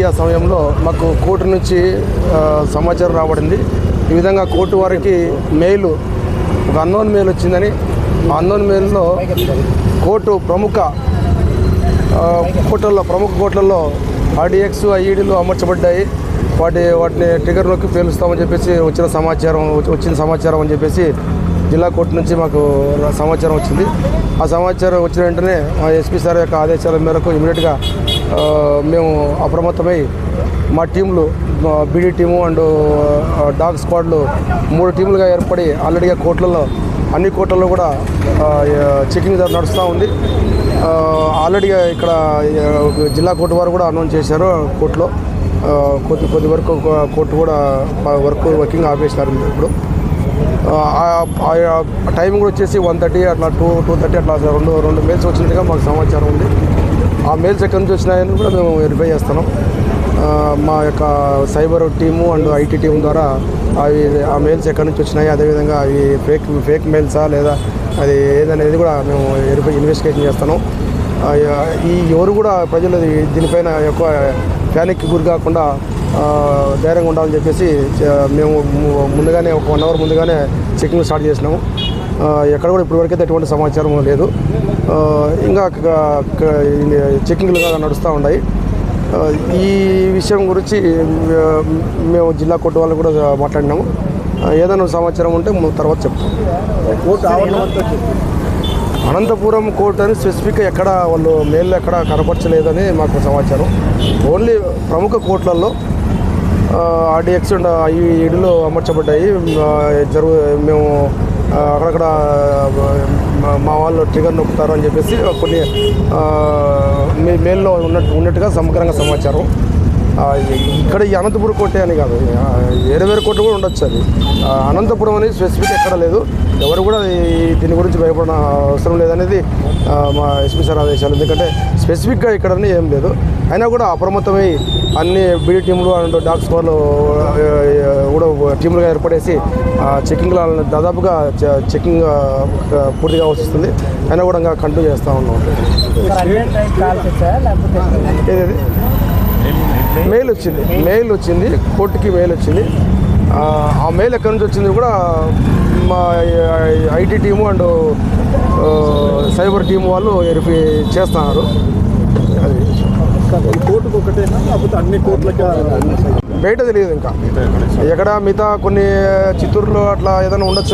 ఆ సమయంలో మాకు కోర్టు నుంచి సమాచారం రాబడింది. ఈ విధంగా కోర్టు వారికి ఒక అన్నోన్ మెయిల్ వచ్చిందని. ఆ అన్నోన్ మెయిల్లో కోర్టు ప్రముఖ కోట్లలో ఆర్డీఎక్స్ ఐఈడీలు అమర్చబడ్డాయి, వాటిని ట్రిగర్ నొక్కి పేలుస్తామని చెప్పేసి వచ్చిన సమాచారం అని చెప్పేసి జిల్లా కోర్టు నుంచి మాకు సమాచారం వచ్చింది. ఆ సమాచారం వచ్చిన వెంటనే మా ఎస్పీ సార్ యొక్క ఆదేశాల మేరకు ఇమీడియట్గా మేము అప్రమత్తమై మా టీంలు బీడీ టీము అండ్ డాగ్ స్క్వాడ్లు 3 టీములుగా ఏర్పడి ఆల్రెడీగా అన్ని కోర్టుల్లో కూడా చెకింగ్ నడుస్తూ ఉంది. ఆల్రెడీగా ఇక్కడ జిల్లా కోర్టు వారు కూడా అనౌన్స్ చేశారు. కోర్టులో కొద్ది వరకు కోర్టు కూడా వర్కింగ్ ఆపేసినారు. ఇప్పుడు టైం కూడా వచ్చేసి 1:30 అట్లా 2:30 అట్లా రెండు మెయిల్స్ వచ్చినట్టుగా మాకు సమాచారం ఉంది. ఆ మెయిల్స్ ఎక్కడి నుంచి వచ్చినాయని కూడా మేము వెరిఫై చేస్తున్నాం. మా యొక్క cyber team and IT team ద్వారా ఆ మెయిల్స్ ఎక్కడి నుంచి వచ్చినాయి, అదేవిధంగా అవి ఫేక్ మెయిల్సా లేదా అది ఏదనేది కూడా మేము ఇన్వెస్టిగేషన్ చేస్తున్నాం. ఎవరు కూడా ప్రజలు దీనిపైన ఎక్కువ ప్యానిక్కి గురి కాకుండా ధైర్యంగా ఉండాలని చెప్పేసి మేము ముందుగానే ఒక 1 అవర్ ముందుగానే చెకింగ్ స్టార్ట్ చేసినాము. ఎక్కడ కూడా ఇప్పటివరకైతే ఎటువంటి సమాచారం లేదు. ఇంకా చెకింగ్లుగా నడుస్తూ ఉన్నాయి. ఈ విషయం గురించి మేము జిల్లా కోర్టు వాళ్ళు కూడా మాట్లాడినాము. ఏదైనా సమాచారం ఉంటే తర్వాత చెప్తాం. అనంతపురం కోర్టు అని స్పెసిఫిక్గా ఎక్కడ వాళ్ళు మెయిల్ ఎక్కడ కనపరచలేదని మాకు సమాచారం. ఓన్లీ ప్రముఖ కోర్టులలో ఆర్డీఎక్స్ అండ్ ఐఈడీలు అమర్చబడ్డాయి. మేము అక్కడక్కడ మా వాళ్ళు ట్రిగర్ నొక్కుతారు అని చెప్పేసి కొన్ని మెయిల్లో ఉన్నట్టుగా సమగ్రంగా సమాచారం. ఇక్కడ ఈ అనంతపురం కోర్టే అని కాదు, వేరే కోర్టు కూడా ఉండొచ్చు. అది అనంతపురం అనేది స్పెసిఫిక్ ఎక్కడ లేదు. ఎవరు కూడా దీని గురించి భయపడిన అవసరం లేదనేది మా ఎస్పీ సార్ ఆదేశాలు. ఎందుకంటే స్పెసిఫిక్గా ఇక్కడ ఏం లేదు. అయినా కూడా అప్రమత్తమై అన్ని బీడీ టీంలు అండ్ డాగ్ స్క్వాడ్లు కూడా టీంలుగా ఏర్పడేసి చెకింగ్లో దాదాపుగా చెకింగ్ పూర్తిగా వస్తుంది. అయినా కూడా ఇంకా కంటిన్యూ చేస్తూ ఉన్నాం. ఏది మెయిల్ వచ్చింది కోర్టుకి మెయిల్ వచ్చింది. ఆ మెయిల్ ఎక్కడి నుంచి వచ్చింది కూడా మా IT team and cyber team వాళ్ళు వెరిఫై చేస్తున్నారు. కోర్టుకు ఒకటేనా లేకపోతే అన్ని కోర్టులకి బయట తెలియదు. ఇంకా ఎక్కడ మిగతా కొన్ని చిత్తూరులో అట్లా ఏదైనా ఉండొచ్చు.